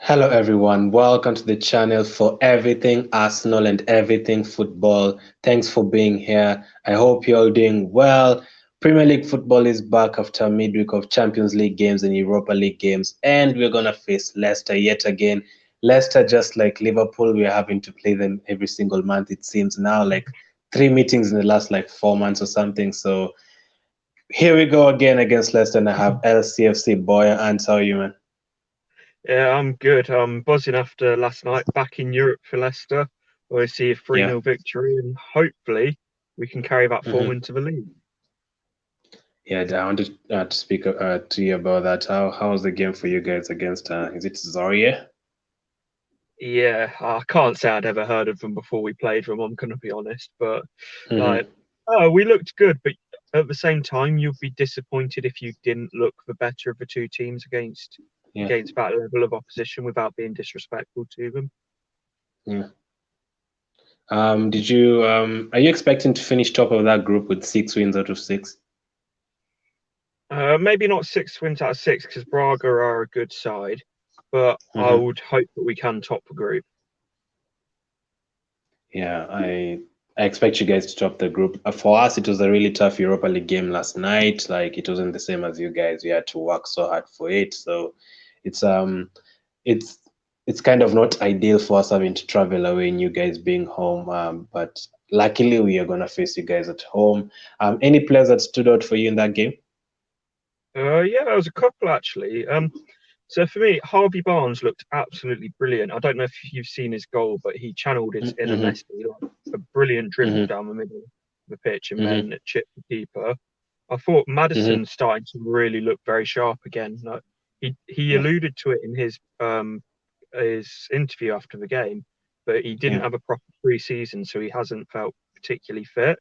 Hello, everyone. Welcome to the channel for everything Arsenal and everything football. Thanks for being here. I hope you're all doing well. Premier League football is back after a midweek of Champions League games and Europa League games, and we're going to face Leicester yet again. Leicester, just like Liverpool, we're having to play them every single month, it seems now, like 3 meetings in the last like 4 months or something. So here we go again against Leicester, and I have LCFC Boya. And how are you, man? Yeah, I'm good. I'm buzzing after last night back in Europe for Leicester, where we see a 3 Yeah. nil victory, and hopefully we can carry that form Mhm. into the league. Yeah, I wanted to speak to you about that. How was the game for you guys against is it Zorya? Yeah, I can't say I'd ever heard of them before we played them, I'm gonna be honest, but like, Mm-hmm. oh, we looked good, but at the same time, you'd be disappointed if you didn't look the better of the two teams against Yeah, against that level of opposition without being disrespectful to them. yeah. Did you are you expecting to finish top of that group with 6 wins out of six? Maybe not 6 wins out of six because Braga are a good side, but I Mm-hmm. would hope that we can top the group. Yeah, I expect you guys to top the group. For us, it was a really tough Europa League game last night. Like it wasn't the same as you guys. We had to work so hard for it. So it's um it's it's kind of not ideal for us having to travel away and you guys being home. But luckily we are gonna face you guys at home. Any players that stood out for you in that game? Yeah, there was a couple actually. So for me, Harvey Barnes looked absolutely brilliant. I don't know if you've seen his goal, but he channeled his inner Mm-hmm. Messi, like a brilliant dribble Mm-hmm. down the middle of the pitch and Mm-hmm. then chipped the keeper. I thought Mm-hmm. Madison's starting to really look very sharp again. Like he Yeah. alluded to it in his interview after the game, but he didn't Yeah. have a proper pre-season, so he hasn't felt particularly fit.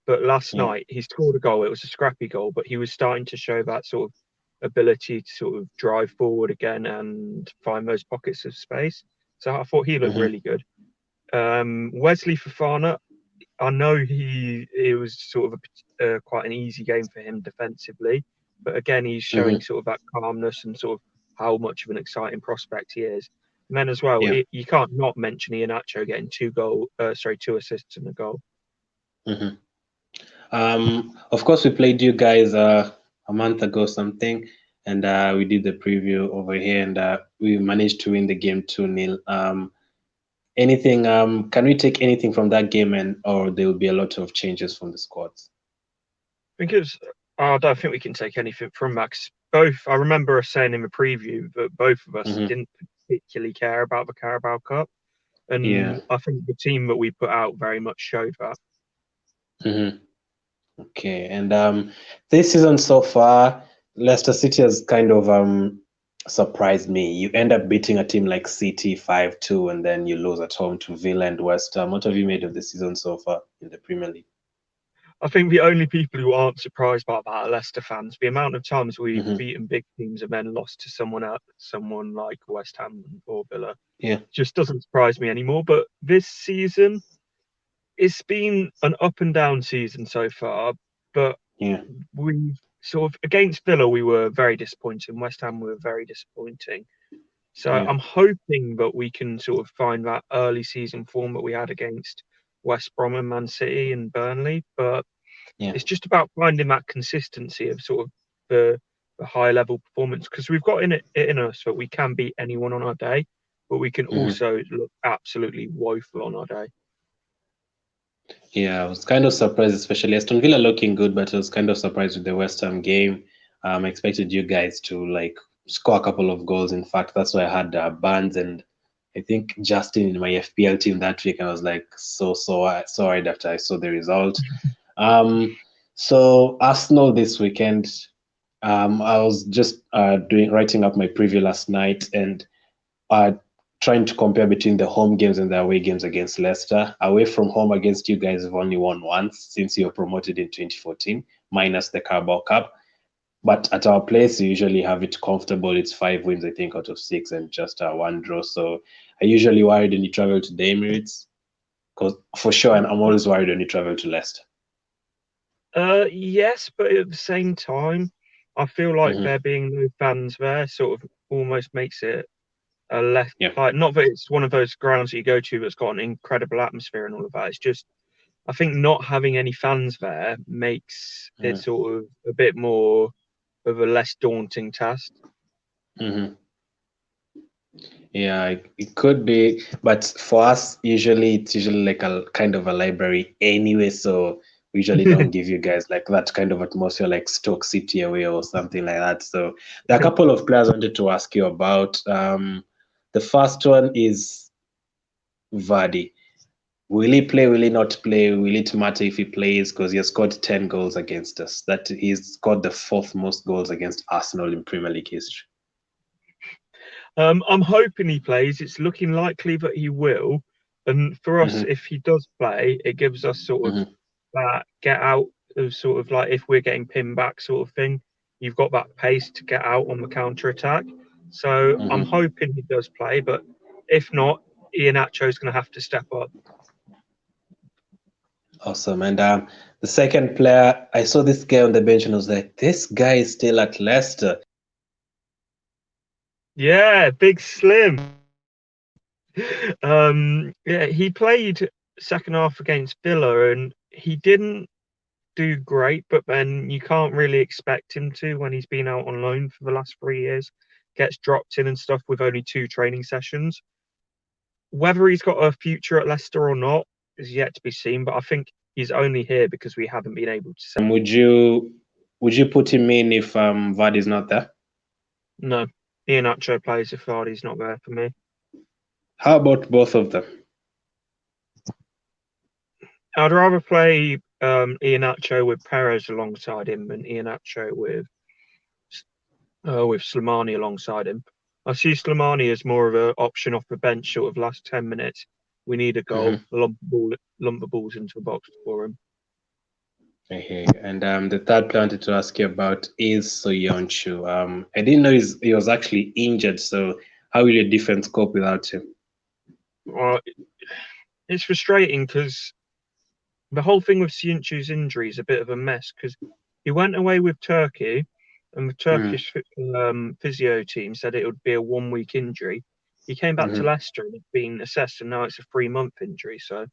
But last Yeah. night he scored a goal. It was a scrappy goal, but he was starting to show that sort of ability to sort of drive forward again and find those pockets of space. So I thought he looked Mm-hmm. really good. Wesley Fofana, I know it was sort of quite an easy game for him defensively, but again he's showing Mm-hmm. sort of that calmness and sort of how much of an exciting prospect he is. And then as well, Yeah. you can't not mention Iheanacho getting two assists and a goal. Mm-hmm. Of course, we played you guys a month ago something, and we did the preview over here, and we managed to win the game 2-0. Anything? Can we take anything from that game, and or there will be a lot of changes from the squads? Because I don't think we can take anything from Max. Both, I remember us saying in the preview that both of us Mm-hmm. didn't particularly care about the Carabao Cup, Yeah. and I think the team that we put out very much showed that. Mm-hmm. Okay. And this season so far, Leicester City has kind of surprised me. You end up beating a team like City 5-2, and then you lose at home to Villa and West Ham. What have you made of the season so far in the Premier League? I think the only people who aren't surprised by that are Leicester fans. The amount of times we've Mm-hmm. beaten big teams and then lost to someone else, someone like West Ham or Villa, Yeah. just doesn't surprise me anymore. But this season, it's been an up and down season so far, but Yeah. we sort of against Villa we were very disappointing. West Ham were very disappointing. So Yeah. I'm hoping that we can sort of find that early season form that we had against West Brom and Man City and Burnley. But Yeah. it's just about finding that consistency of sort of the high level performance because we've got it in us that we can beat anyone on our day, but we can Mm-hmm. also look absolutely woeful on our day. Yeah, I was kind of surprised, especially Aston Villa looking good, but I was kind of surprised with the West Ham game. I expected you guys to like score a couple of goals. In fact, that's why I had Barnes and I think Justin in my FPL team that week. I was like so worried after I saw the result. Um, so Arsenal this weekend. I was just doing writing up my preview last night, and uh, trying to compare between the home games and the away games against Leicester. Away from home against you guys have only won once since you were promoted in 2014, minus the Carabao Cup. But at our place, you usually have it comfortable. It's 5 wins, I think, out of six, and just one draw. So I usually worried when you travel to the Emirates, because for sure, and I'm always worried when you travel to Leicester. Yes, but at the same time, I feel like Hmm. there being no fans there sort of almost makes it Yeah. like, not that it's one of those grounds that you go to that's got an incredible atmosphere and all of that. It's just, I think not having any fans there makes it Mm. sort of a bit more of a less daunting task. Mm-hmm. Yeah, it could be, but for us, usually it's usually like a kind of a library anyway, so we usually don't give you guys like that kind of atmosphere like Stoke City away or something like that. So there are a couple of players I wanted to ask you about. The first one is Vardy. Will he play? Will he not play? Will it matter if he plays? Because he has scored 10 goals against us. That he's scored the fourth most goals against Arsenal in Premier League history. I'm hoping he plays. It's looking likely that he will. And for us, Mm-hmm. if he does play, it gives us sort of Mm-hmm. that get out of sort of like if we're getting pinned back sort of thing. You've got that pace to get out on the counter attack. So I'm Mm-hmm. hoping he does play, but if not, Iheanacho is going to have to step up. Awesome. And the second player, I saw this guy on the bench and I was like, this guy is still at Leicester. Yeah, Big Slim. Yeah, he played second half against Villa and he didn't do great, but then you can't really expect him to when he's been out on loan for the last 3 years. Gets dropped in and stuff with only 2 training sessions. Whether he's got a future at Leicester or not is yet to be seen, but I think he's only here because we haven't been able to sell. Would you put him in if Vardy's not there? No, Iheanacho plays if Vardy's not there for me. How about both of them? I'd rather play Iheanacho with Perez alongside him than Iheanacho with Slimani alongside him. I see Slimani as more of an option off the bench, sort of last 10 minutes. We need a goal, Mm-hmm. lump the balls into the box for him. Okay. And the third player I wanted to ask you about is Soyuncu. I didn't know he was actually injured, so how will your defense cope without him? It's frustrating because the whole thing with Soyuncu's injury is a bit of a mess because he went away with Turkey and the Mm-hmm. Turkish physio team said it would be a 1 week injury. He came back to Mm-hmm. Leicester and it's been assessed and now it's a 3 month injury. So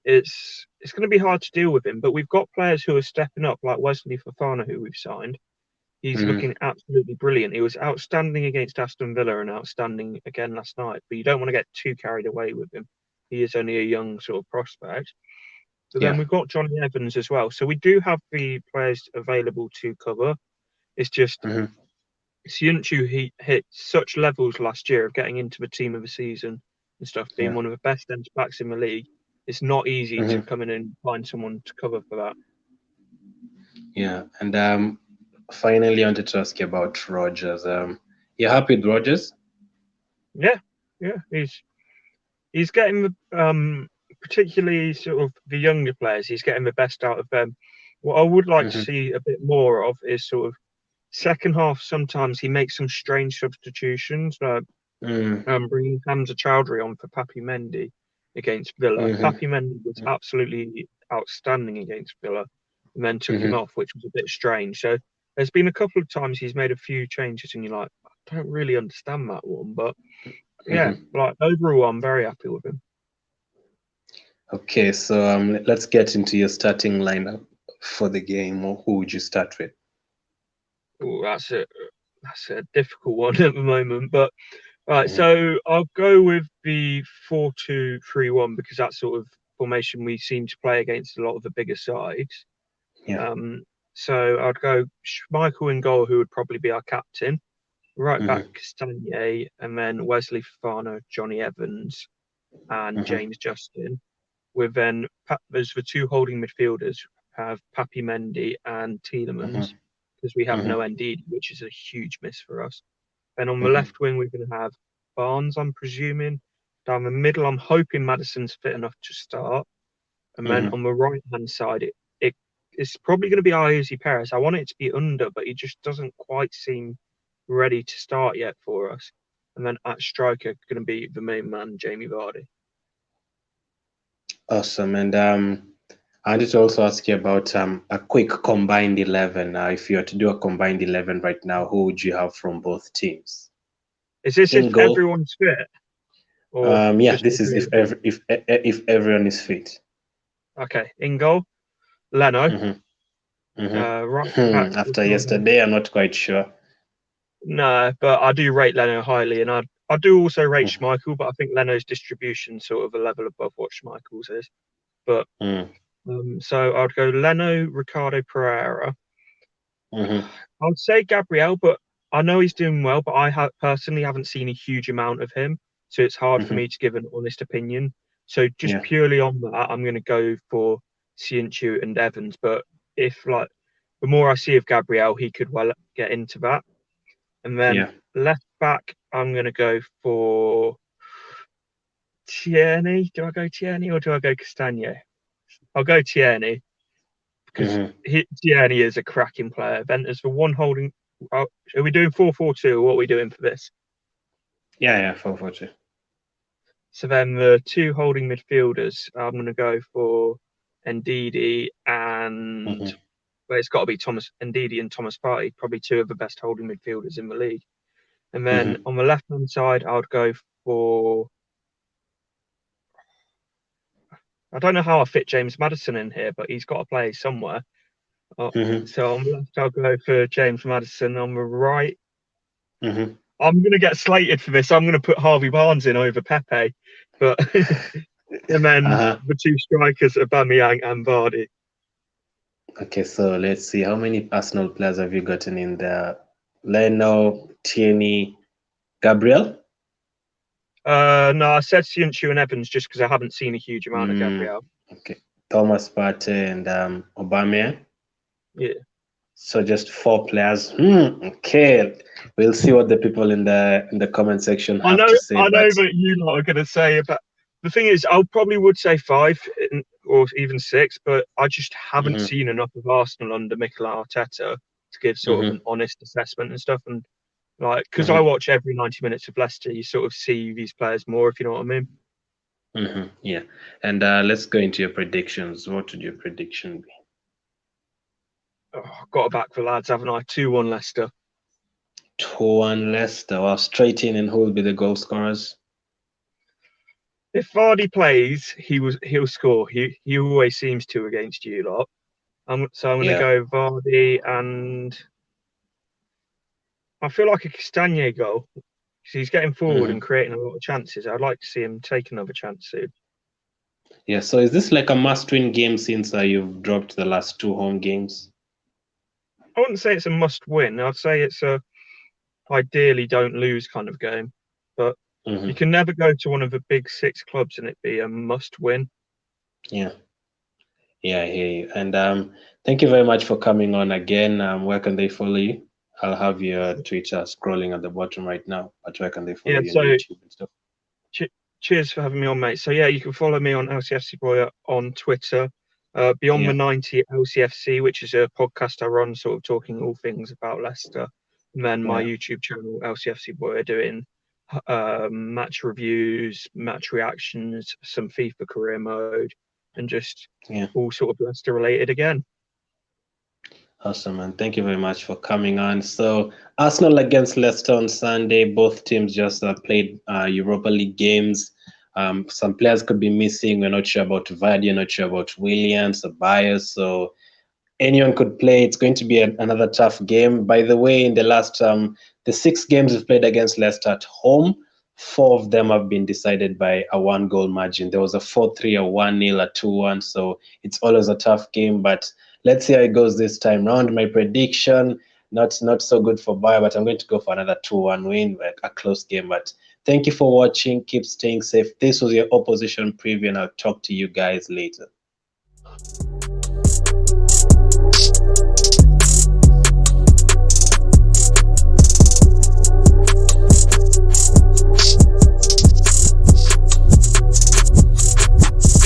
it's going to be hard to deal with him. But we've got players who are stepping up, like Wesley Fofana, who we've signed. He's Mm-hmm. looking absolutely brilliant. He was outstanding against Aston Villa and outstanding again last night. But you don't want to get too carried away with him. He is only a young sort of prospect. But then Yeah. we've got Johnny Evans as well. So we do have the players available to cover. It's just Mm-hmm. Siunchu, he hit such levels last year of getting into the team of the season and stuff, being Yeah. one of the best centre backs in the league. It's not easy to Mm-hmm. come in and find someone to cover for that. Yeah. And finally, I wanted to ask you about Rogers. You're happy with Rogers? Yeah, yeah, he's getting the particularly sort of the younger players. He's getting the best out of them. What I would like to Mm-hmm. see a bit more of is sort of second half. Sometimes he makes some strange substitutions. Bringing Hamza Chowdhury on for Papi Mendy against Villa. Mm-hmm. Papi Mendy was absolutely outstanding against Villa, and then took him Mm-hmm. off, which was a bit strange. So there's been a couple of times he's made a few changes, and you're like, I don't really understand that one, but yeah, Mm-hmm. like overall, I'm very happy with him. Okay, so let's get into your starting lineup for the game. Who would you start with? Ooh, that's a difficult one at the moment, but right, Mm-hmm. so I'll go with the 4-2-3-1 because that's sort of formation we seem to play against a lot of the bigger sides. Yeah. Um, so I'd go Schmeichel in goal, who would probably be our captain. Right back Mm-hmm. Castagnier, and then Wesley Fofana, Johnny Evans, and Mm-hmm. James Justin. With then there's the two holding midfielders have Papi Mendy and Tielemans Mm-hmm. because we have Mm-hmm. no ND, which is a huge miss for us. Then on the Mm-hmm. left wing, we're going to have Barnes, I'm presuming. Down the middle, I'm hoping Madison's fit enough to start. And then Mm-hmm. on the right hand side, it's probably going to be Ayoze Perez. I want it to be under, but he just doesn't quite seem ready to start yet for us. And then at striker, going to be the main man, Jamie Vardy. Awesome. And I wanted to also ask you about a quick combined 11. If you were to do a combined 11 right now, who would you have from both teams? Is this In if goal, everyone's fit, or yeah, just this is agreeing? if everyone is fit. Okay, in goal, Leno. Mm-hmm. Right back, Mm-hmm. After Ricardo. yesterday, I'm not quite sure. No, but I do rate Leno highly, and I do also rate Mm-hmm. Schmeichel, but I think Leno's distribution sort of a level above what Schmeichel's is. But so I'd go Leno, Ricardo Pereira. Mm-hmm. I would say Gabriel, but I know he's doing well, but personally haven't seen a huge amount of him, so it's hard for Mm-hmm. me to give an honest opinion. So just Yeah, purely on that, I'm going to go for Cianchu and Evans. But if like the more I see of Gabriel, he could well get into that. And then yeah. left back, I'm going to go for Tierney. Do I go Tierney or do I go Castagno? I'll go Tierney because Mm-hmm. Tierney is a cracking player. Ventus for one holding. Are we doing 4-4-2 or what are we doing for this? Yeah, 4-4-2. So then the two holding midfielders, I'm going to go for Ndidi and Mm-hmm. well, it's got to be Thomas Ndidi and Thomas Partey, probably two of the best holding midfielders in the league. And then Mm-hmm. on the left hand side, I would go for I don't know how I fit James Maddison in here, but he's got to play somewhere. Oh, Mm-hmm. so on the left, I'll go for James Maddison. On the right, Mm-hmm. I'm going to get slated for this. I'm going to put Harvey Barnes in over Pepe. But and then Uh-huh. the two strikers, Aubameyang and Vardy. Okay, so let's see. How many Arsenal players have you gotten in there? Leno, Tierney, Gabriel? No, I said Cianchu and Evans just because I haven't seen a huge amount of Gabriel. Okay. Thomas Partey and Aubameyang. Yeah. So just 4 players. Okay. We'll see what the people in the comment section I have know, to say. I But know that you lot are going to say about. The thing is, I probably would say 5 or even 6, but I just haven't mhm, seen enough of Arsenal under Mikel Arteta to give sort of an mhm, honest assessment and stuff. And like, because I mhm, watch every 90 minutes of Leicester, you sort of see these players more, if you know what I mean. yeah. And let's go into your predictions. What would your prediction be? Oh, got to back the lads, haven't I? 2-1 Leicester. 2-1 Leicester. Well, straight in, and who will be the goal scorers? If Vardy plays, he'll score. He always seems to against you lot. So I'm going to Yeah. go Vardy, and I feel like a Castagna goal. He's getting forward and hmm creating a lot of chances. I'd like to see him take another chance soon. Yeah. So is this like a must-win game since you've dropped the last 2 home games? I wouldn't say it's a must win. I'd say it's a ideally don't lose kind of game. But you hmm can never go to one of the big 6 clubs and it be a must win. Yeah. Yeah, I hear you. And thank you very much for coming on again. Where can they follow you? I'll have your Twitter scrolling at the bottom right now, but where can they follow Yeah, you on so YouTube and stuff? cheers for having me on, mate. So yeah, you can follow me on LCFC Boya on Twitter. Beyond the Yeah, 90 LCFC, which is a podcast I run, sort of talking all things about Leicester. And then my yeah, YouTube channel, LCFC Boya, doing match reviews, match reactions, some FIFA career mode, and just yeah. all sort of Leicester related again. Awesome, man. Thank you very much for coming on. So, Arsenal against Leicester on Sunday. Both teams just played Europa League games. Some players could be missing. We're not sure about Vardy. We're not sure about Williams or Bias. So, anyone could play. It's going to be another tough game. By the way, in the 6 games we've played against Leicester at home, 4 of them have been decided by a 1-goal margin. There was a 4-3, a 1-0, a 2-1. So it's always a tough game. But let's see how it goes this time round. My prediction, not so good for Bayer, but I'm going to go for another 2-1 win, a close game. But thank you for watching. Keep staying safe. This was your opposition preview, and I'll talk to you guys later.